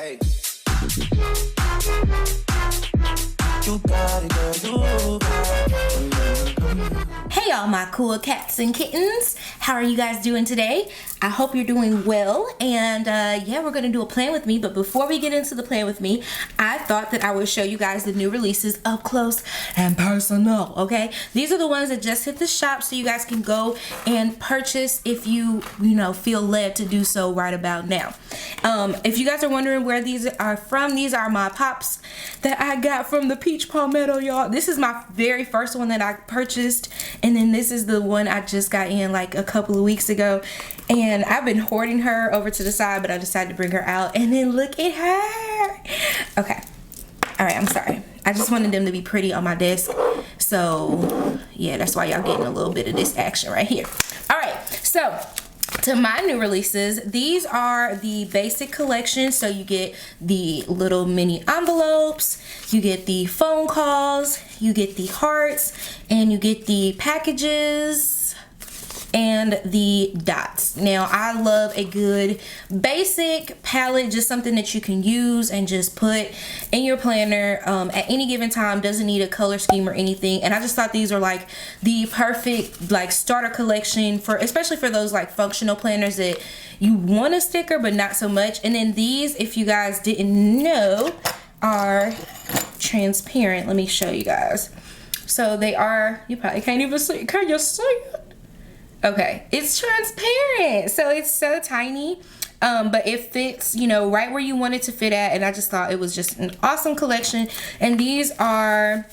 Hey. You got it, girl, you got it. Hey all my cool cats and kittens, how are you guys doing today? I hope you're doing well, and yeah, we're gonna do a plan with me. But before we get into the plan with me, I thought that I would show you guys the new releases up close and personal. Okay, these are the ones that just hit the shop, so you guys can go and purchase if you feel led to do so right about now. If you guys are wondering where these are from, these are my pops that I got from the Peach Palmetto, y'all. This is my very first one that I purchased, and then this is the one I just got in like a couple of weeks ago. And I've been hoarding her over to the side, but I decided to bring her out. And then look at her. Okay. All right, I'm sorry. I just wanted them to be pretty on my desk. So, yeah, that's why y'all getting a little bit of this action right here. All right, so to my new releases, these are the basic collection. So you get the little mini envelopes, you get the phone calls, you get the hearts, and you get the packages and the dots. Now, I love a good basic palette, just something that you can use and just put in your planner at any given time. Doesn't need a color scheme or anything. And I just thought these are like the perfect like starter collection for, especially for those like functional planners that you want a sticker but not so much. And then these, if you guys didn't know, are transparent. Let me show you guys. So they are, you probably can't even see, can you see it? Okay, it's transparent, so it's so tiny, but it fits, right where you want it to fit at, and I just thought it was just an awesome collection. And these are,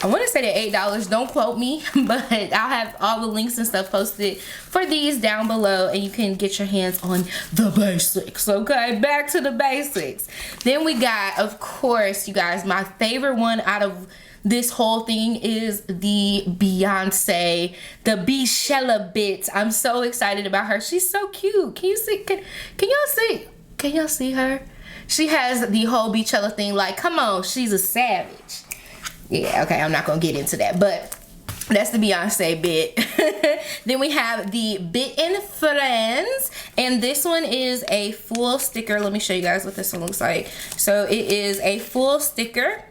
I want to say they're $8, don't quote me, but I'll have all the links and stuff posted for these down below, and you can get your hands on the basics. Okay, back to the basics. Then we got, of course, you guys, my favorite one out of this whole thing is the Beyonce, the Michelle bit. I'm so excited about her. She's so cute. Can you see? Can y'all see? Can y'all see her? She has the whole Beachella thing. Like, come on, she's a savage. Yeah, okay, I'm not gonna get into that, but that's the Beyonce bit. Then we have the Bit and Friends, and this one is a full sticker. Let me show you guys what this one looks like. So it is a full sticker.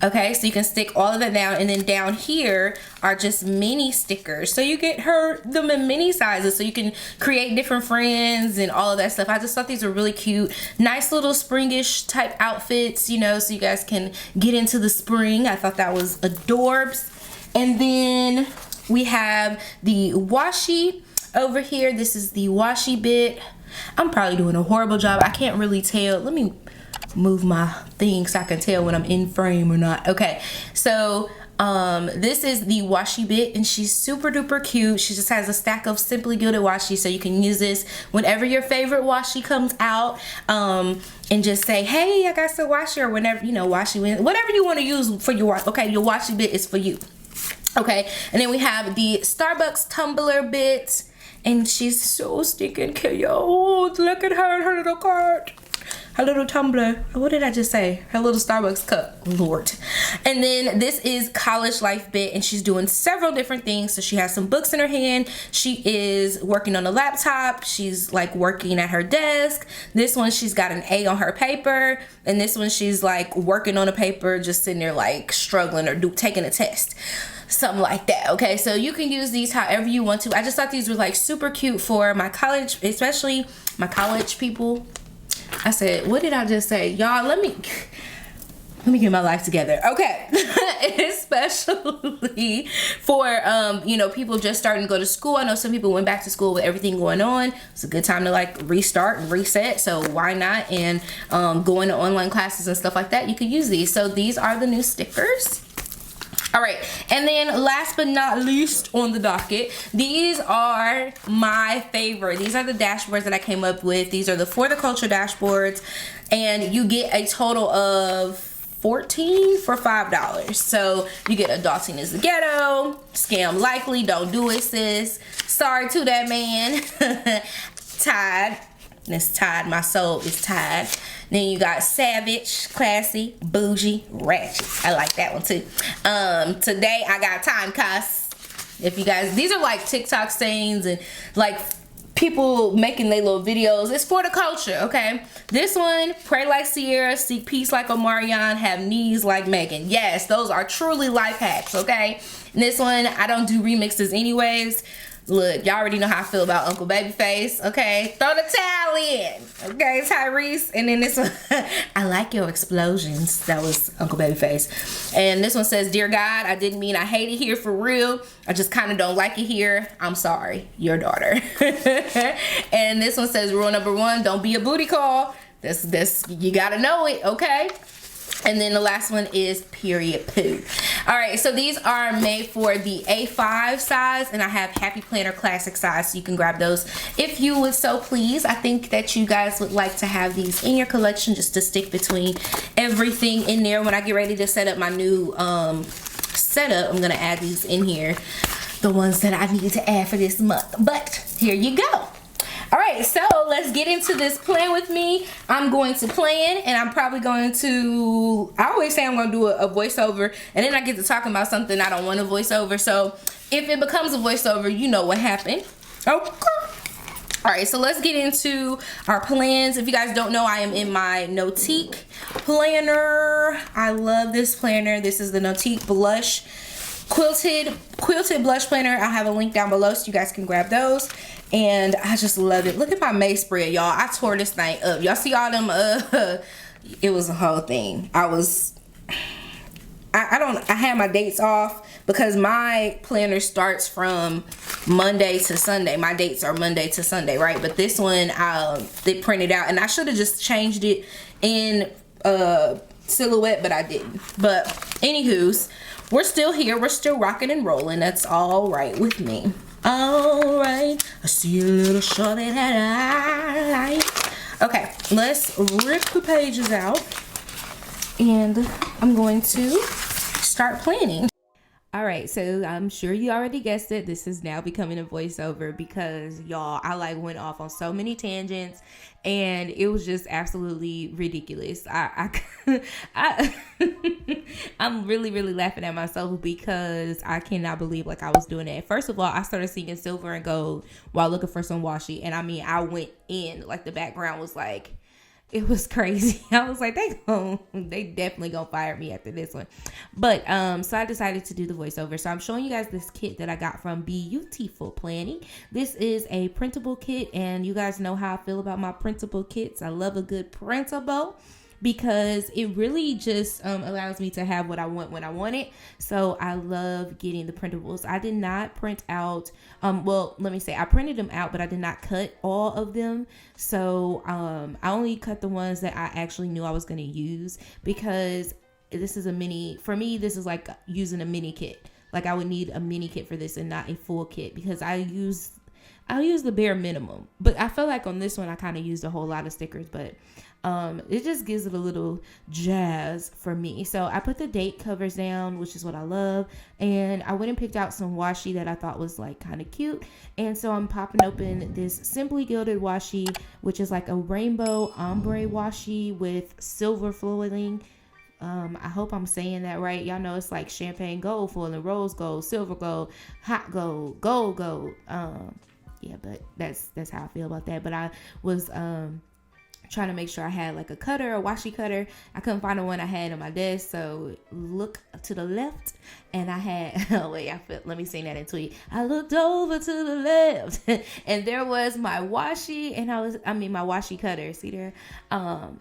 Okay, so you can stick all of that down, and then down here are just mini stickers. So you get them in mini sizes, so you can create different friends and all of that stuff. I just thought these were really cute. Nice little springish type outfits, so you guys can get into the spring. I thought that was adorbs. And then we have the washi over here. This is the washi bit. I'm probably doing a horrible job. I can't really tell. Let me move my thing so I can tell when I'm in frame or not. Okay, so this is the washi bit, and she's super duper cute. She just has a stack of Simply Gilded washi, so you can use this whenever your favorite washi comes out, and just say, hey, I got some washi, or whenever, washi, whatever you want to use for your washi. Okay, your washi bit is for you. Okay, and then we have the Starbucks tumbler bit, and she's so stinking cute. Oh, look at her and her little cart. Her little tumbler. What did I just say? Her little Starbucks cup. Lord. And then this is College Life bit, and she's doing several different things. So she has some books in her hand. She is working on a laptop. She's like working at her desk. This one, she's got an A on her paper. And this one, she's like working on a paper, just sitting there like struggling or taking a test. Something like that. Okay, so you can use these however you want to. I just thought these were like super cute for my college, especially my college people. I said, what did I just say? Y'all, let me get my life together. Okay. Especially for, people just starting to go to school. I know some people went back to school with everything going on. It's a good time to like restart and reset. So why not? And going to online classes and stuff like that, you could use these. So these are the new stickers. All right, and then last but not least on the docket, these are my favorite. These are the dashboards that I came up with. These are the For the Culture dashboards, and you get a total of 14 for $5. So you get Adulting is the Ghetto, Scam Likely, Don't Do It Sis, Sorry to That Man, Tied, it's Tied, my soul is tied. Then you got Savage, Classy, Bougie, Ratchet. I like that one too. Today I got Time Cuss. If you guys, these are like TikTok sayings and like people making their little videos. It's for the culture, okay? This one, pray like Sierra, seek peace like Omarion, have knees like Megan. Yes, those are truly life hacks, okay? And this one, I don't do remixes anyways. Look, y'all already know how I feel about Uncle Babyface, okay? Throw the towel in, okay, Tyrese? And then this one, I like your explosions. That was Uncle Babyface. And this one says, Dear God, I didn't mean I hate it here for real. I just kind of don't like it here. I'm sorry, your daughter. And this one says, rule number 1, don't be a booty call. This, you gotta know it, okay? And then the last one is period poo. All right, so these are made for the A5 size, and I have Happy Planner Classic size, so you can grab those if you would so please. I think that you guys would like to have these in your collection just to stick between everything in there. When I get ready to set up my new setup, I'm gonna add these in here, the ones that I need to add for this month. But here you go. All right, so let's get into this plan with me. I'm going to plan, and I'm probably going to, I always say I'm going to do a voiceover, and then I get to talking about something I don't want to voice over. So if it becomes a voiceover, you know what happened. Okay. All right, so let's get into our plans. If you guys don't know, I am in my Notique planner. I love this planner. This is the Notique Blush quilted blush planner. I'll have a link down below so you guys can grab those. And I just love it. Look at my May spread, y'all. I tore this thing up. Y'all see all them, it was a whole thing. I had my dates off because my planner starts from Monday to Sunday. My dates are Monday to Sunday, right? But this one, they printed out, and I should have just changed it in silhouette, but I didn't. But anywho's, we're still here. We're still rocking and rolling. That's all right with me. All right, I see a little shorty that I like. Okay, let's rip the pages out, and I'm going to start planning. All right, so I'm sure you already guessed it. This is now becoming a voiceover because y'all, I like went off on so many tangents, and it was just absolutely ridiculous. I'm really laughing at myself because I cannot believe like I was doing that. First of all, I started singing Silver and Gold while looking for some washi, and I mean, I went in, like the background was like, it was crazy. I was like, they definitely gonna fire me after this one. But so I decided to do the voiceover. So I'm showing you guys this kit that I got from Beautiful Planning. This is a printable kit, and you guys know how I feel about my printable kits. I love a good printable because it really just allows me to have what I want when I want it. So I love getting the printables. I did not print out, well, let me say, I printed them out, but I did not cut all of them. So I only cut the ones that I actually knew I was going to use, because this is a mini, for me, this is like using a mini kit. Like I would need a mini kit for this and not a full kit, because I'll use the bare minimum. But I feel like on this one, I kind of used a whole lot of stickers, but it just gives it a little jazz for me. So I put the date covers down, which is what I love, and I went and picked out some washi that I thought was like kind of cute. And so I'm popping open this Simply Gilded washi, which is like a rainbow ombre washi with silver foiling. I hope I'm saying that right. Y'all know it's like champagne gold foiling, rose gold, silver gold, hot gold, gold. Yeah, but that's how I feel about that. But I was trying to make sure I had like a cutter, a washi cutter. I couldn't find the one I had on my desk, so look to the left, and I had, oh wait, let me sing that in tweet. I looked over to the left, and there was my washi, and my washi cutter, see there?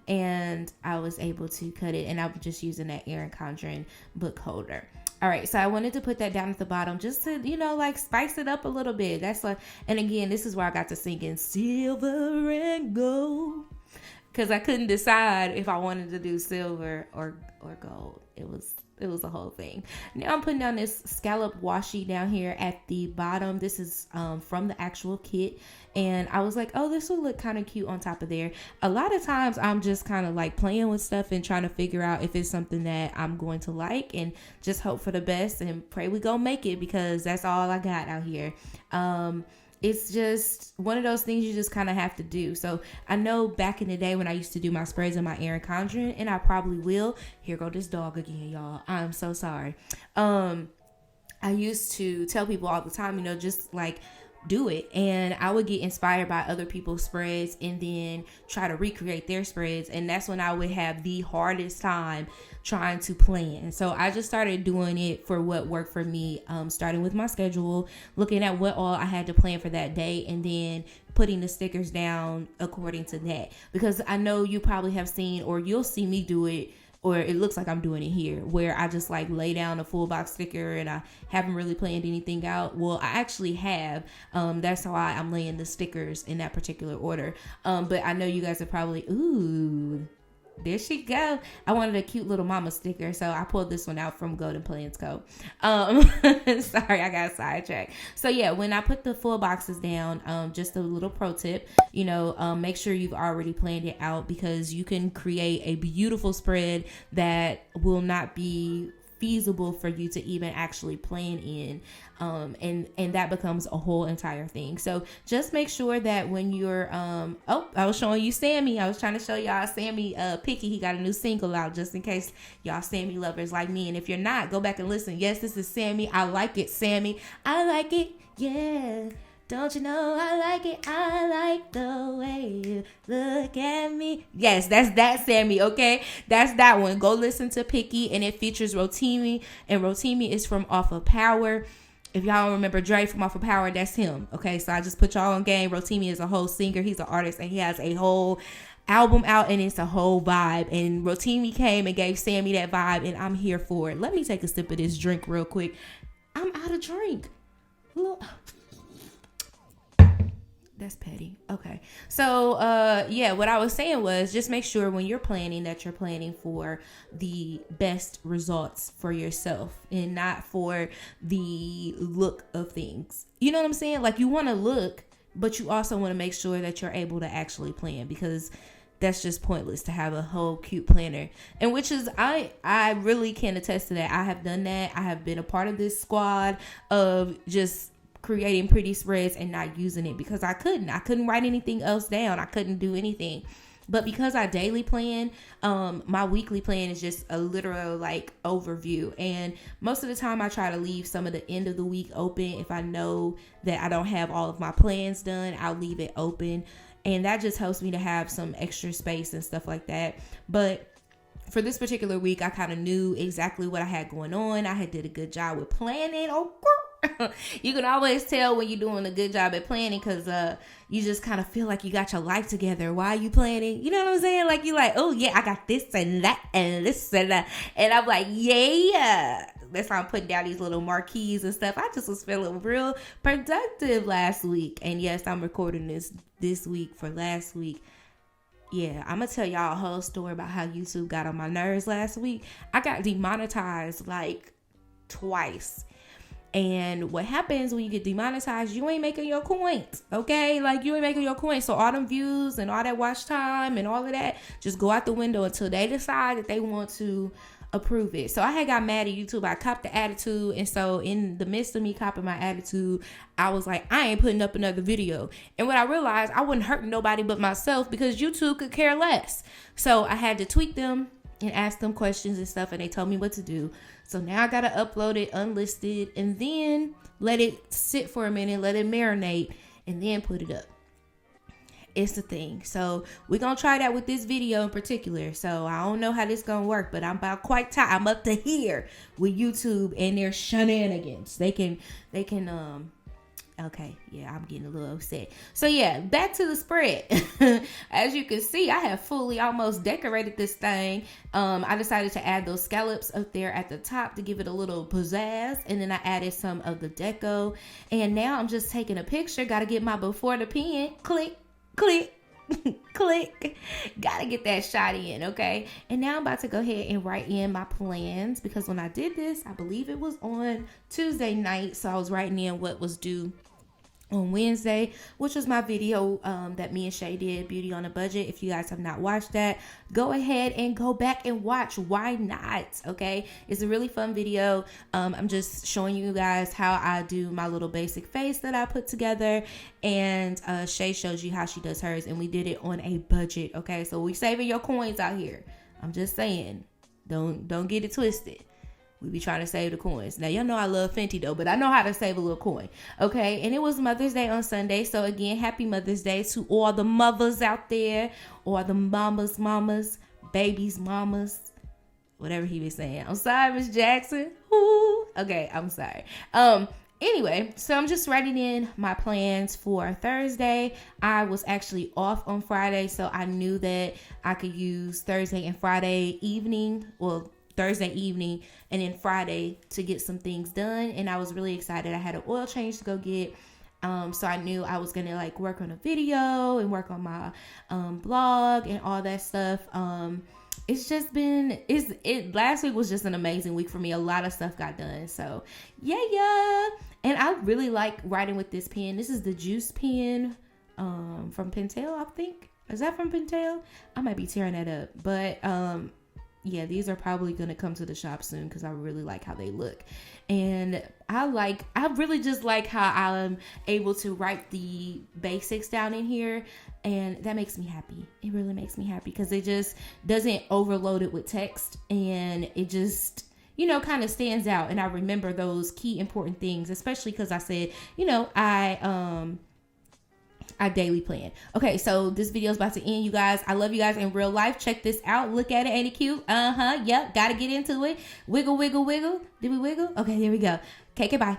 And I was able to cut it, and I was just using that Erin Condren book holder. All right, so I wanted to put that down at the bottom just to, like spice it up a little bit. That's like, and again, this is where I got to singing silver and gold, because I couldn't decide if I wanted to do silver or gold. It was the whole thing. Now I'm putting down this scallop washi down here at the bottom. This is from the actual kit, and I was like, oh, this will look kind of cute on top of there. A lot of times I'm just kind of like playing with stuff and trying to figure out if it's something that I'm going to like, and just hope for the best and pray we gonna make it, because that's all I got out here. It's just one of those things you just kind of have to do. So I know back in the day when I used to do my sprays in my Erin Condren, and I probably will. Here go this dog again, y'all. I'm so sorry. I used to tell people all the time, just like do it. And I would get inspired by other people's spreads and then try to recreate their spreads. And that's when I would have the hardest time trying to plan. So I just started doing it for what worked for me, starting with my schedule, looking at what all I had to plan for that day, and then putting the stickers down according to that. Because I know you probably have seen, or you'll see me do it, or it looks like I'm doing it here, where I just like lay down a full box sticker and I haven't really planned anything out. Well, I actually have. That's why I'm laying the stickers in that particular order. But I know you guys are probably, ooh, there she go. I wanted a cute little mama sticker, so I pulled this one out from Golden Plans Co. Sorry, I got sidetracked. So yeah, when I put the full boxes down, just a little pro tip, make sure you've already planned it out, because you can create a beautiful spread that will not be feasible for you to even actually plan in, and that becomes a whole entire thing. So just make sure that when you're I was showing you Sammy. I was trying to show y'all Sammy Picky. He got a new single out, just in case y'all Sammy lovers like me. And if you're not, go back and listen. Yes, this is Sammy. I like it, Sammy. I like it. Yeah. Don't you know I like it? I like the way you look at me. Yes, that's that Sammy, okay? That's that one. Go listen to Picky, and it features Rotimi, and Rotimi is from Off of Power. If y'all don't remember Dre from Off of Power, that's him, okay? So I just put y'all on game. Rotimi is a whole singer. He's an artist, and he has a whole album out, and it's a whole vibe. And Rotimi came and gave Sammy that vibe, and I'm here for it. Let me take a sip of this drink real quick. I'm out of drink. Look. That's petty. Okay. So, what I was saying was just make sure when you're planning that you're planning for the best results for yourself and not for the look of things. You know what I'm saying? Like, you want to look, but you also want to make sure that you're able to actually plan, because that's just pointless to have a whole cute planner. And which is, I really can attest to that. I have done that. I have been a part of this squad of just creating pretty spreads and not using it, because I couldn't write anything else down. I couldn't do anything. But because I daily plan, my weekly plan is just a literal like overview. And most of the time I try to leave some of the end of the week open. If I know that I don't have all of my plans done, I'll leave it open. And that just helps me to have some extra space and stuff like that. But for this particular week, I kind of knew exactly what I had going on. I had did a good job with planning. Oh, you can always tell when you're doing a good job at planning, because you just kind of feel like you got your life together while you planning. You know what I'm saying? Like, you like, oh yeah, I got this and that and this and that. And I'm like, yeah. That's why I'm putting down these little marquees and stuff. I just was feeling real productive last week. And yes, I'm recording this week for last week. Yeah, I'm going to tell y'all a whole story about how YouTube got on my nerves last week. I got demonetized like twice. And what happens when you get demonetized, you ain't making your coins, okay? Like, you ain't making your coins. So all them views and all that watch time and all of that just go out the window until they decide that they want to approve it. So I had got mad at YouTube. I copped the attitude. And so in the midst of me copping my attitude, I was like, I ain't putting up another video. And when I realized I wasn't hurting nobody but myself, because YouTube could care less. So I had to tweak them and ask them questions and stuff, and they told me what to do. So now I gotta upload it unlisted and then let it sit for a minute, let it marinate, and then put it up. It's the thing. So we're gonna try that with this video in particular. So I don't know how this gonna work, but I'm about quite tired. I'm up to here with YouTube and their shenanigans. They can okay, yeah, I'm getting a little upset. So yeah, back to the spread. As you can see, I have fully almost decorated this thing. I decided to add those scallops up there at the top to give it a little pizzazz. And then I added some of the deco. And now I'm just taking a picture. Got to get my before the pen. Click, click, click. Got to get that shot in, okay? And now I'm about to go ahead and write in my plans. Because when I did this, I believe it was on Tuesday night. So I was writing in what was due on Wednesday, which was my video that me and Shay did, Beauty on a Budget. If you guys have not watched that, go ahead and go back and watch. Why not? Okay, it's a really fun video. I'm just showing you guys how I do my little basic face that I put together, and Shay shows you how she does hers, and we did it on a budget. Okay, so we saving your coins out here. I'm just saying, don't get it twisted. We be trying to save the coins. Now, y'all know I love Fenty though, but I know how to save a little coin. Okay. And it was Mother's Day on Sunday. So again, happy Mother's Day to all the mothers out there, or the mamas, babies, mamas, whatever he was saying. I'm sorry, Miss Jackson. Ooh. Okay. I'm sorry. Anyway, so I'm just writing in my plans for Thursday. I was actually off on Friday, so I knew that I could use Thursday and Friday evening, well, Thursday evening and then Friday to get some things done. And I was really excited. I had an oil change to go get. So I knew I was gonna like work on a video and work on my blog and all that stuff. It's just been, last week was just an amazing week for me. A lot of stuff got done. So yeah. And I really like writing with this pen. This is the Juice pen from Pentel, I think. Is that from Pentel? I might be tearing that up. But yeah, these are probably going to come to the shop soon because I really like how they look. And I really just like how I'm able to write the basics down in here. And that makes me happy. It really makes me happy because it just doesn't overload it with text. And it just, you know, kind of stands out. And I remember those key important things, especially because I said, you know, I daily plan. Okay, so this video is about to end, you guys. I love you guys in real life. Check this out. Look at it. Ain't it cute? Yep. Gotta get into it. Wiggle, wiggle, wiggle. Did we wiggle? Okay, there we go. Okay, bye.